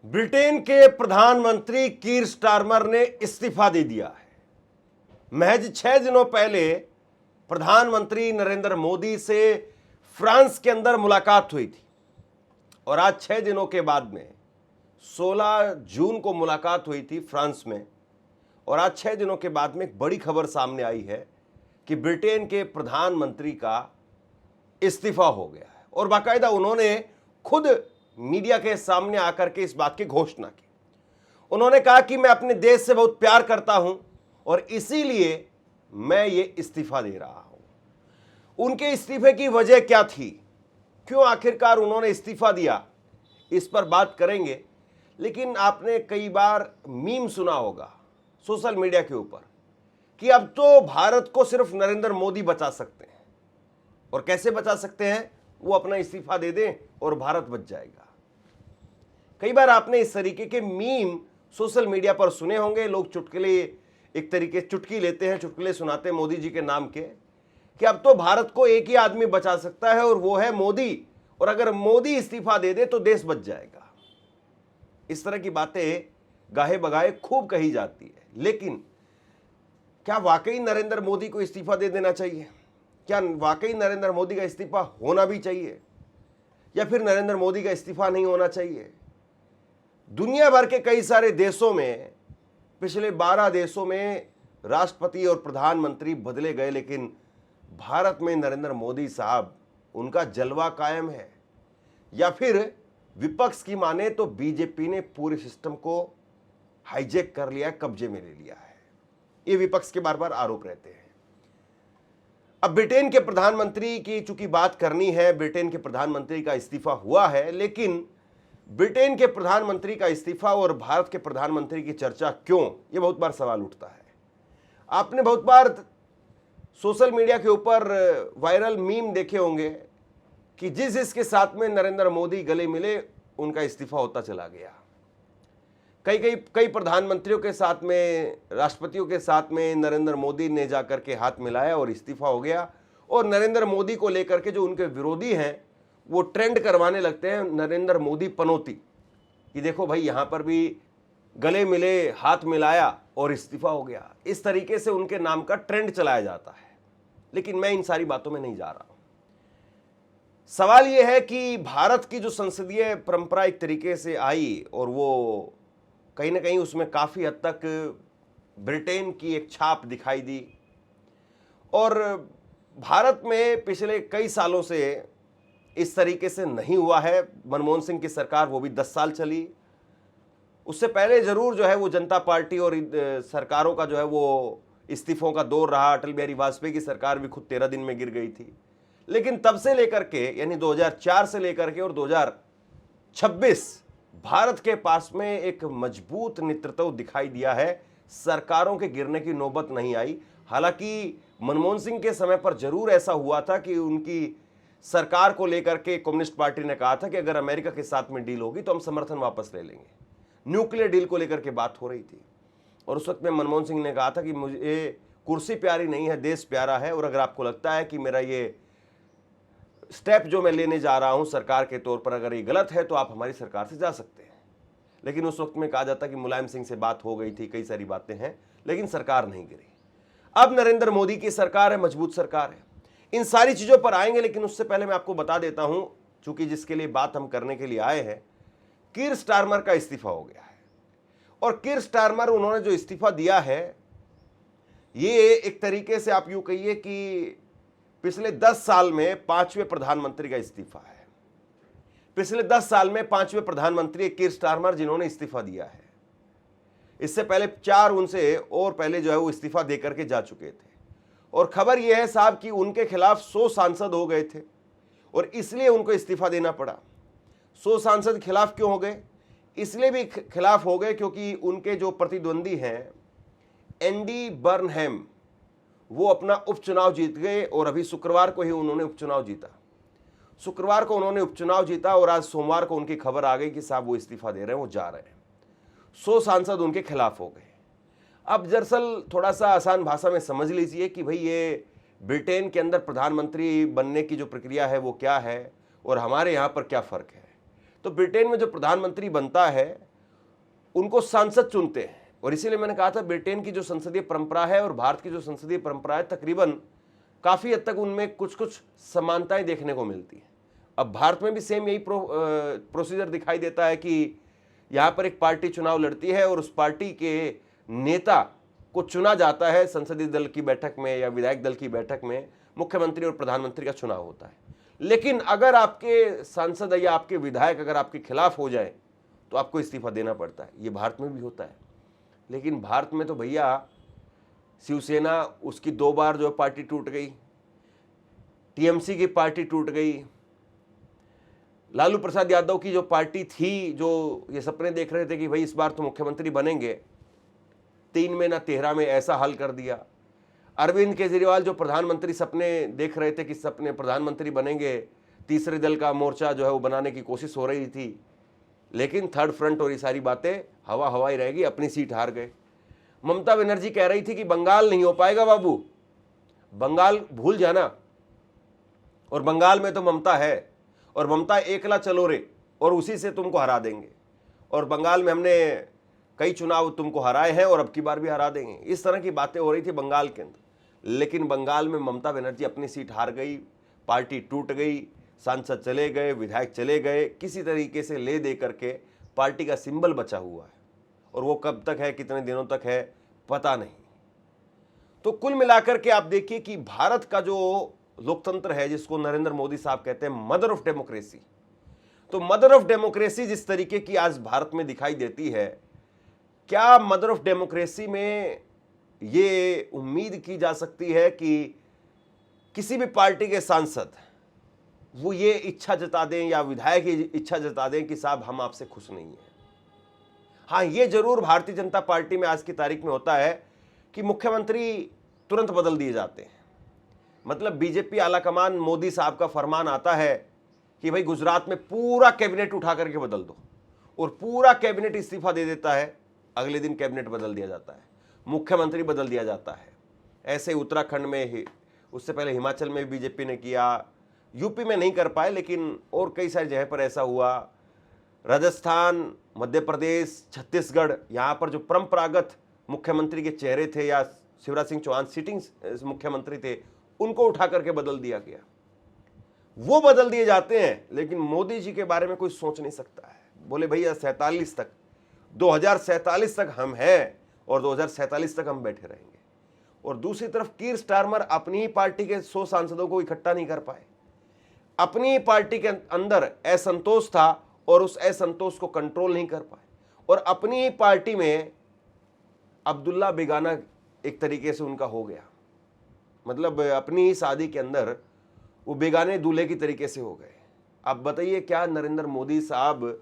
Britain के प्रधानमंत्री कीर Starmer ने इस्तीफा दे दिया है। महज 6 दिनों पहले प्रधानमंत्री नरेंद्र मोदी से फ्रांस के अंदर मुलाकात हुई थी और आज 6 दिनों के बाद में 16 जून को मुलाकात हुई थी फ्रांस में और आज 6 दिनों के बाद में एक बड़ी खबर सामने आई है कि ब्रिटेन के प्रधानमंत्री का इस्तीफा हो गया है और बाकायदा उन्होंने खुद मीडिया के सामने आकर के इस बात की घोषणा की। उन्होंने कहा कि मैं अपने देश से बहुत प्यार करता हूं और इसीलिए मैं ये इस्तीफा दे रहा हूं। उनके इस्तीफे की वजह क्या थी, क्यों आखिरकार उन्होंने इस्तीफा दिया, इस पर बात करेंगे। लेकिन आपने कई बार मीम सुना होगा सोशल मीडिया के ऊपर कि अब तो भारत को सिर्फ नरेंद्र मोदी बचा सकते हैं और कैसे बचा सकते हैं, वो अपना इस्तीफा दे दें और भारत बच जाएगा। कई बार आपने इस तरीके के मीम सोशल मीडिया पर सुने होंगे। लोग चुटकुले, एक तरीके चुटकी लेते हैं, चुटकुले सुनाते हैं मोदी जी के नाम के कि अब तो भारत को एक ही आदमी बचा सकता है और वो है मोदी, और अगर मोदी इस्तीफा दे दे तो देश बच जाएगा। इस तरह की बातें गाहे बगाहे खूब कही जाती है। लेकिन क्या वाकई नरेंद्र मोदी को इस्तीफा दे देना चाहिए? क्या वाकई नरेंद्र मोदी का इस्तीफा होना भी चाहिए या फिर नरेंद्र मोदी का इस्तीफा नहीं होना चाहिए? दुनिया भर के कई सारे देशों में, पिछले 12 देशों में राष्ट्रपति और प्रधानमंत्री बदले गए, लेकिन भारत में नरेंद्र मोदी साहब, उनका जलवा कायम है। या फिर विपक्ष की माने तो बीजेपी ने पूरे सिस्टम को हाईजैक कर लिया है, कब्जे में ले लिया है। ये विपक्ष के बार बार आरोप रहते हैं। अब ब्रिटेन के प्रधानमंत्री की चूंकि बात करनी है, ब्रिटेन के प्रधानमंत्री का इस्तीफा हुआ है, लेकिन ब्रिटेन के प्रधानमंत्री का इस्तीफा और भारत के प्रधानमंत्री की चर्चा क्यों, ये बहुत बार सवाल उठता है। आपने बहुत बार सोशल मीडिया के ऊपर वायरल मीम देखे होंगे कि जिसके साथ में नरेंद्र मोदी गले मिले उनका इस्तीफा होता चला गया। कई प्रधानमंत्रियों के साथ में, राष्ट्रपतियों के साथ में नरेंद्र मोदी ने जाकर के हाथ मिलाया और इस्तीफा हो गया। और नरेंद्र मोदी को लेकर के जो उनके विरोधी हैं वो ट्रेंड करवाने लगते हैं नरेंद्र मोदी पनौती, कि देखो भाई यहां पर भी गले मिले, हाथ मिलाया और इस्तीफा हो गया। इस तरीके से उनके नाम का ट्रेंड चलाया जाता है। लेकिन मैं इन सारी बातों में नहीं जा रहा हूं। सवाल यह है कि भारत की जो संसदीय परंपरा एक तरीके से आई और वो कहीं ना कहीं उसमें काफी हद तक ब्रिटेन की एक छाप दिखाई दी। और भारत में पिछले कई सालों से इस तरीके से नहीं हुआ है। मनमोहन सिंह की सरकार, वो भी 10 साल चली। उससे पहले जरूर जो है वो जनता पार्टी और सरकारों का जो है वो इस्तीफों का दौर रहा। अटल बिहारी वाजपेयी की सरकार भी खुद 13 दिन में गिर गई थी। लेकिन तब से लेकर के, यानी 2004 से लेकर के और 2026, भारत के पास में एक मजबूत नेतृत्व दिखाई दिया है। सरकारों के गिरने की नौबत नहीं आई। हालांकि मनमोहन सिंह के समय पर जरूर ऐसा हुआ था कि उनकी सरकार को लेकर के कम्युनिस्ट पार्टी ने कहा था कि अगर अमेरिका के साथ में डील होगी तो हम समर्थन वापस ले लेंगे। न्यूक्लियर डील को लेकर के बात हो रही थी और उस वक्त में मनमोहन सिंह ने कहा था कि मुझे कुर्सी प्यारी नहीं है, देश प्यारा है, और अगर आपको लगता है कि मेरा ये स्टेप जो मैं लेने जा रहा हूं सरकार के तौर पर अगर ये गलत है तो आप हमारी सरकार से जा सकते हैं। लेकिन उस वक्त में कहा जाता कि मुलायम सिंह से बात हो गई थी, कई सारी बातें हैं, लेकिन सरकार नहीं गिरी। अब नरेंद्र मोदी की सरकार है, मजबूत सरकार है। इन सारी चीजों पर आएंगे, लेकिन उससे पहले मैं आपको बता देता हूं, चूंकि जिसके लिए बात हम करने के लिए आए हैं, कीर स्टारमर का इस्तीफा हो गया है। और कीर स्टारमर, उन्होंने जो इस्तीफा दिया है, ये एक तरीके से आप यूं कहिए कि पिछले 10 साल में 5वें प्रधानमंत्री का इस्तीफा है। पिछले 10 साल में 5वें प्रधानमंत्री कीर स्टारमर जिन्होंने इस्तीफा दिया है। इससे पहले 4 उनसे और पहले जो है वो इस्तीफा देकर के जा चुके थे। और खबर यह है साहब कि उनके खिलाफ 100 सांसद हो गए थे और इसलिए उनको इस्तीफा देना पड़ा। 100 सांसद खिलाफ क्यों हो गए? इसलिए भी खिलाफ हो गए क्योंकि उनके जो प्रतिद्वंदी हैं एंडी बर्नहैम, वो अपना उपचुनाव जीत गए और अभी शुक्रवार को ही उन्होंने उपचुनाव जीता। शुक्रवार को उन्होंने उपचुनाव जीता और आज सोमवार को उनकी खबर आ गई कि साहब वो इस्तीफा दे रहे हैं, वो जा रहे हैं। 100 सांसद उनके खिलाफ हो गए। अब दरअसल थोड़ा सा आसान भाषा में समझ लीजिए कि भाई ये ब्रिटेन के अंदर प्रधानमंत्री बनने की जो प्रक्रिया है वो क्या है और हमारे यहाँ पर क्या फ़र्क है। तो ब्रिटेन में जो प्रधानमंत्री बनता है उनको सांसद चुनते हैं। और इसीलिए मैंने कहा था ब्रिटेन की जो संसदीय परंपरा है और भारत की जो संसदीय परंपरा है, तकरीबन काफी हद तक उनमें कुछ कुछ समानताएं देखने को मिलती है। अब भारत में भी सेम यही प्रोसीजर दिखाई देता है कि यहां पर एक पार्टी चुनाव लड़ती है और उस पार्टी के नेता को चुना जाता है संसदीय दल की बैठक में या विधायक दल की बैठक में, मुख्यमंत्री और प्रधानमंत्री का चुनाव होता है। लेकिन अगर आपके सांसद या आपके विधायक अगर आपके खिलाफ हो जाए तो आपको इस्तीफा देना पड़ता है। ये भारत में भी होता है। लेकिन भारत में तो भैया शिवसेना, उसकी 2 बार जो पार्टी टूट गई, टीएमसी की पार्टी टूट गई, लालू प्रसाद यादव की जो पार्टी थी, जो ये सपने देख रहे थे कि भाई इस बार तो मुख्यमंत्री बनेंगे, 3 में ना 13 में ऐसा हाल कर दिया। अरविंद केजरीवाल जो प्रधानमंत्री सपने देख रहे थे कि सपने प्रधानमंत्री बनेंगे, तीसरे दल का मोर्चा जो है वो बनाने की कोशिश हो रही थी, लेकिन थर्ड फ्रंट और ये सारी बातें हवा हवाई रहेगी, अपनी सीट हार गए। ममता बनर्जी कह रही थी कि बंगाल नहीं हो पाएगा बाबू, बंगाल भूल जाना, और बंगाल में तो ममता है और ममता एकला चलो रे और उसी से तुमको हरा देंगे, और बंगाल में हमने कई चुनाव तुमको हराए हैं और अब की बार भी हरा देंगे। इस तरह की बातें हो रही थी बंगाल के अंदर। लेकिन बंगाल में ममता बनर्जी अपनी सीट हार गई, पार्टी टूट गई, सांसद चले गए, विधायक चले गए, किसी तरीके से ले दे करके पार्टी का सिंबल बचा हुआ है, और वो कब तक है, कितने दिनों तक है, पता नहीं। तो कुल मिलाकर के आप देखिए कि भारत का जो लोकतंत्र है, जिसको नरेंद्र मोदी साहब कहते हैं मदर ऑफ डेमोक्रेसी, तो मदर ऑफ डेमोक्रेसी जिस तरीके की आज भारत में दिखाई देती है, क्या मदर ऑफ डेमोक्रेसी में ये उम्मीद की जा सकती है कि किसी भी पार्टी के सांसद वो ये इच्छा जता दें या विधायक ये इच्छा जता दें कि साहब हम आपसे खुश नहीं हैं? हाँ, ये जरूर भारतीय जनता पार्टी में आज की तारीख में होता है कि मुख्यमंत्री तुरंत बदल दिए जाते हैं। मतलब बीजेपी आलाकमान, मोदी साहब का फरमान आता है कि भाई गुजरात में पूरा कैबिनेट उठा करके बदल दो, और पूरा कैबिनेट इस्तीफा दे देता है। अगले दिन कैबिनेट बदल दिया जाता है, मुख्यमंत्री बदल दिया जाता है। ऐसे उत्तराखंड में ही, उससे पहले हिमाचल में बीजेपी ने किया, यूपी में नहीं कर पाए, लेकिन और कई सारी जगह पर ऐसा हुआ। राजस्थान, मध्य प्रदेश, छत्तीसगढ़, यहाँ पर जो परंपरागत मुख्यमंत्री के चेहरे थे या शिवराज सिंह चौहान सिटिंग मुख्यमंत्री थे, उनको उठा करके बदल दिया गया। वो बदल दिए जाते हैं, लेकिन मोदी जी के बारे में कोई सोच नहीं सकता है। बोले भैया 47 तक, 2047 तक हम हैं और 2047 तक हम बैठे रहेंगे। और दूसरी तरफ कीर स्टारमर अपनी ही पार्टी के 100 सांसदों को इकट्ठा नहीं कर पाए। अपनी पार्टी के अंदर असंतोष था और उस असंतोष को कंट्रोल नहीं कर पाए, और अपनी ही पार्टी में अब्दुल्ला बेगाना एक तरीके से उनका हो गया। मतलब अपनी ही शादी के अंदर वो बेगाने दूल्हे की तरीके से हो गए। अब बताइए क्या नरेंद्र मोदी साहब,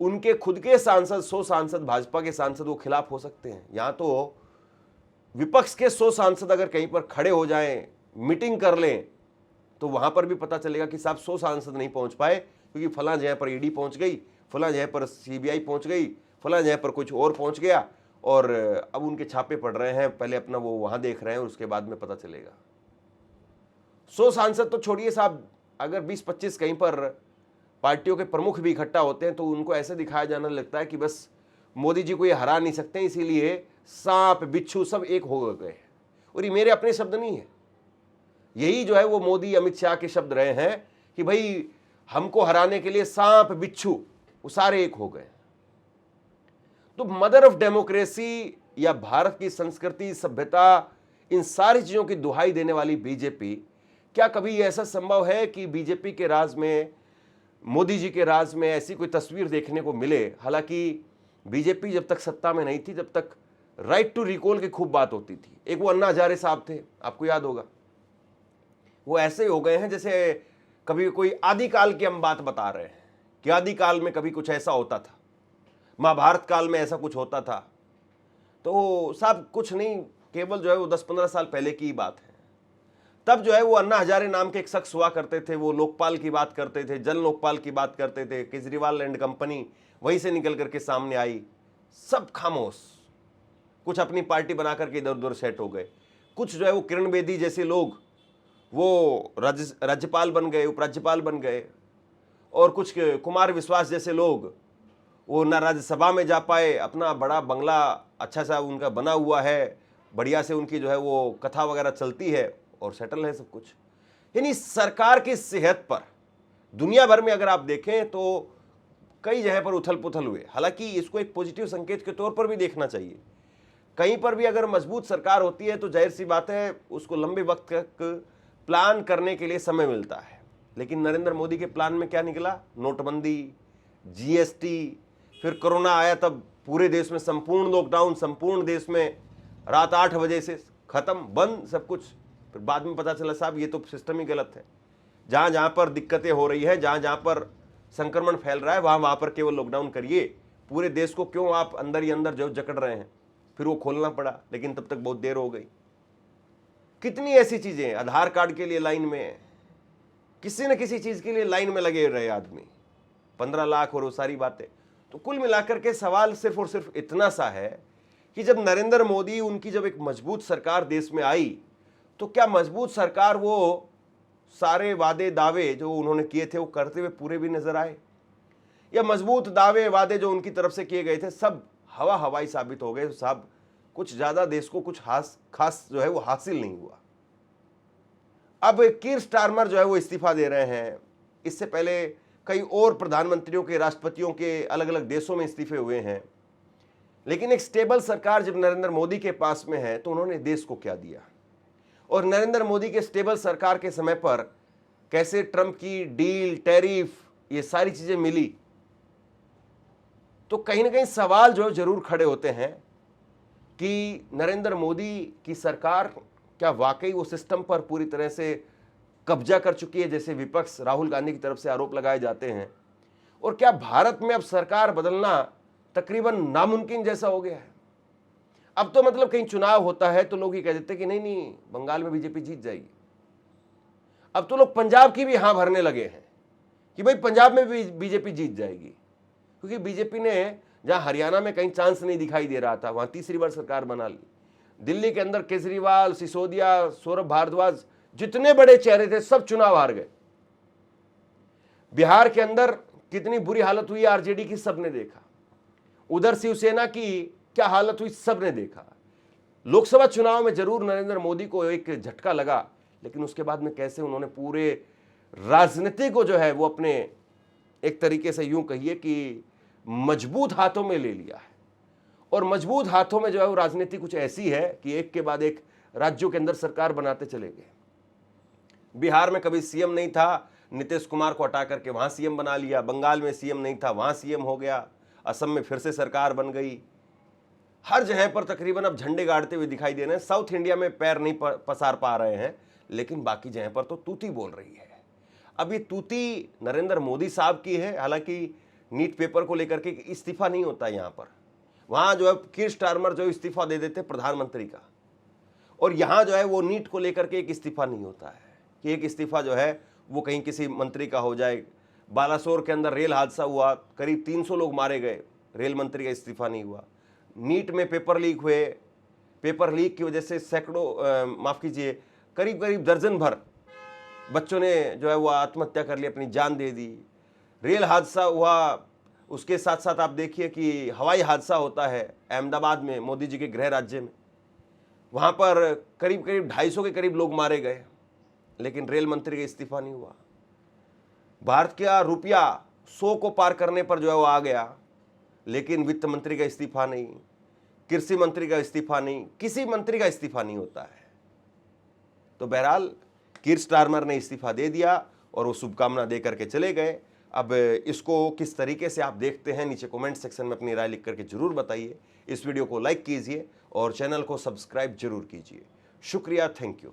उनके खुद के सांसद, 100 सांसद, भाजपा के सांसद वो खिलाफ हो सकते हैं? यहां तो विपक्ष के 100 सांसद अगर कहीं पर खड़े हो जाएं, मीटिंग कर लें, तो वहां पर भी पता चलेगा कि साहब 100 सांसद नहीं पहुंच पाए, क्योंकि फलां जगह पर ईडी पहुंच गई, फलां जगह पर सीबीआई पहुंच गई, फलां जगह पर कुछ और पहुंच गया, और अब उनके छापे पड़ रहे हैं। पहले अपना वो वहां देख रहे हैं और उसके बाद में पता चलेगा। 100 सांसद तो छोड़िए साहब, अगर 20-25 कहीं पर पार्टियों के प्रमुख भी इकट्ठा होते हैं तो उनको ऐसे दिखाया जाने लगता है कि बस मोदी जी को ये हरा नहीं सकते, इसीलिए सांप बिच्छू सब एक हो गए। और ये मेरे अपने शब्द नहीं है, यही जो है वो मोदी अमित शाह के शब्द रहे हैं कि भाई हमको हराने के लिए सांप बिच्छू वो सारे एक हो गए। तो मदर ऑफ डेमोक्रेसी या भारत की संस्कृति, सभ्यता, इन सारी चीजों की दुहाई देने वाली बीजेपी, क्या कभी ऐसा संभव है कि बीजेपी के राज में, मोदी जी के राज में ऐसी कोई तस्वीर देखने को मिले? हालांकि बीजेपी जब तक सत्ता में नहीं थी, जब तक राइट टू रिकॉल की खूब बात होती थी। एक वो अन्ना हजारे साहब थे, आपको याद होगा, वो ऐसे हो गए हैं जैसे कभी कोई आदिकाल की हम बात बता रहे हैं कि आदिकाल में कभी कुछ ऐसा होता था, महाभारत काल में ऐसा कुछ होता था। तो साहब कुछ नहीं, केवल जो है वो 10-15 साल पहले की ही बात है। तब जो है वो अन्ना हजारे नाम के एक शख्स हुआ करते थे, वो लोकपाल की बात करते थे, जन लोकपाल की बात करते थे। केजरीवाल एंड कंपनी वहीं से निकल करके सामने आई, सब खामोश, कुछ अपनी पार्टी बना करके इधर उधर सेट हो गए। कुछ जो है वो किरण बेदी जैसे लोग वो राज्यपाल बन गए, उपराज्यपाल बन गए, और कुछ कुमार विश्वास जैसे लोग वो ना राज्यसभा में जा पाए, अपना बड़ा बंगला अच्छा सा उनका बना हुआ है, बढ़िया से उनकी जो है वो कथा वगैरह चलती है और सेटल है सब कुछ। यानी सरकार की सेहत पर दुनिया भर में अगर आप देखें तो कई जगह पर उथल पुथल हुए। हालांकि इसको एक पॉजिटिव संकेत के तौर पर भी देखना चाहिए। कहीं पर भी अगर मजबूत सरकार होती है तो जाहिर सी बात है उसको लंबे वक्त तक प्लान करने के लिए समय मिलता है। लेकिन नरेंद्र मोदी के प्लान में क्या निकला? नोटबंदी, जीएसटी, फिर कोरोना आया तब पूरे देश में संपूर्ण लॉकडाउन, संपूर्ण देश में रात 8 बजे से खत्म, बंद सब कुछ। फिर बाद में पता चला साहब ये तो सिस्टम ही गलत है। जहां जहां पर दिक्कतें हो रही है, जहां जहां पर संक्रमण फैल रहा है, वहां पर केवल लॉकडाउन करिए। पूरे देश को क्यों आप अंदर ही अंदर जो जकड़ रहे हैं? फिर वो खोलना पड़ा, लेकिन तब तक बहुत देर हो गई। कितनी ऐसी चीजें, आधार कार्ड के लिए लाइन में, किसी न किसी चीज के लिए लाइन में लगे रहे आदमी, 15 लाख और वो सारी बातें। तो कुल मिलाकर के सवाल सिर्फ और सिर्फ इतना सा है कि जब नरेंद्र मोदी, उनकी जब एक मजबूत सरकार देश में आई, तो क्या मजबूत सरकार वो सारे वादे दावे जो उन्होंने किए थे वो करते हुए पूरे भी नजर आए, या मजबूत दावे वादे जो उनकी तरफ से किए गए थे सब हवा हवाई साबित हो गए? साहब कुछ ज्यादा देश को कुछ खास जो है वो हासिल नहीं हुआ। अब कीर स्टारमर जो है वो इस्तीफा दे रहे हैं। इससे पहले कई और प्रधानमंत्रियों के, राष्ट्रपतियों के अलग अलग देशों में इस्तीफे हुए हैं। लेकिन एक स्टेबल सरकार जब नरेंद्र मोदी के पास में है तो उन्होंने देश को क्या दिया? और नरेंद्र मोदी के स्टेबल सरकार के समय पर कैसे ट्रंप की डील, टैरिफ, ये सारी चीजें मिली? तो कहीं ना कहीं सवाल जो जरूर खड़े होते हैं कि नरेंद्र मोदी की सरकार क्या वाकई वो सिस्टम पर पूरी तरह से कब्जा कर चुकी है, जैसे विपक्ष राहुल गांधी की तरफ से आरोप लगाए जाते हैं? और क्या भारत में अब सरकार बदलना तकरीबन नामुमकिन जैसा हो गया है? अब तो मतलब कहीं चुनाव होता है तो लोग ये कह देते हैं कि नहीं नहीं, बंगाल में बीजेपी जीत जाएगी। अब तो लोग पंजाब की भी हां भरने लगे हैं कि भाई पंजाब में भी बीजेपी जीत जाएगी, क्योंकि बीजेपी ने जहां हरियाणा में कहीं चांस नहीं दिखाई दे रहा था वहां तीसरी बार सरकार बना ली। दिल्ली के अंदर केजरीवाल, सिसोदिया, सौरभ भारद्वाज, जितने बड़े चेहरे थे सब चुनाव हार गए। बिहार के अंदर कितनी बुरी हालत हुई आरजेडी की, सबने देखा। उधर शिवसेना की क्या हालत हुई, सबने देखा। लोकसभा चुनाव में जरूर नरेंद्र मोदी को एक झटका लगा, लेकिन उसके बाद में कैसे उन्होंने पूरे राजनीति को जो है वो अपने एक तरीके से यूं कहिए कि मजबूत हाथों में ले लिया है। और मजबूत हाथों में जो है वो राजनीति कुछ ऐसी है कि एक के बाद एक राज्यों के अंदर सरकार बनाते चले गए। बिहार में कभी सीएम नहीं था, नीतीश कुमार को हटा करके वहां सीएम बना लिया। बंगाल में सीएम नहीं था, वहां सीएम हो गया। असम में फिर से सरकार बन गई। हर जगह पर तकरीबन अब झंडे गाड़ते हुए दिखाई दे रहे हैं। साउथ इंडिया में पैर नहीं पसार पा रहे हैं, लेकिन बाकी जगह पर तो तूती बोल रही है। अब ये तूती नरेंद्र मोदी साहब की है। हालांकि नीट पेपर को लेकर के इस्तीफा नहीं होता यहाँ पर, वहां जो है कीर स्टारमर जो इस्तीफा दे देते प्रधानमंत्री का, और यहां जो है वो नीट को लेकर के एक इस्तीफा नहीं होता है कि एक इस्तीफा जो है वो कहीं किसी मंत्री का हो जाए। बालासोर के अंदर रेल हादसा हुआ, करीब 300 लोग मारे गए, रेल मंत्री का इस्तीफा नहीं हुआ। नीट में पेपर लीक हुए, पेपर लीक की वजह से सैकड़ों, माफ कीजिए, करीब करीब दर्जन भर बच्चों ने जो है वो आत्महत्या कर ली, अपनी जान दे दी। रेल हादसा हुआ, उसके साथ साथ आप देखिए कि हवाई हादसा होता है अहमदाबाद में, मोदी जी के गृह राज्य में। वहां पर करीब करीब 250 के करीब लोग मारे गए, लेकिन रेल मंत्री का इस्तीफा नहीं हुआ। भारत का रुपया 100 को पार करने पर जो है वो आ गया, लेकिन वित्त मंत्री का इस्तीफा नहीं, कृषि मंत्री का इस्तीफा नहीं, किसी मंत्री का इस्तीफा नहीं होता है। तो बहरहाल कीर स्टारमर ने इस्तीफा दे दिया और वो शुभकामना दे करके चले गए। अब इसको किस तरीके से आप देखते हैं, नीचे कमेंट सेक्शन में अपनी राय लिख करके जरूर बताइए। इस वीडियो को लाइक कीजिए और चैनल को सब्सक्राइब जरूर कीजिए। शुक्रिया, थैंक यू।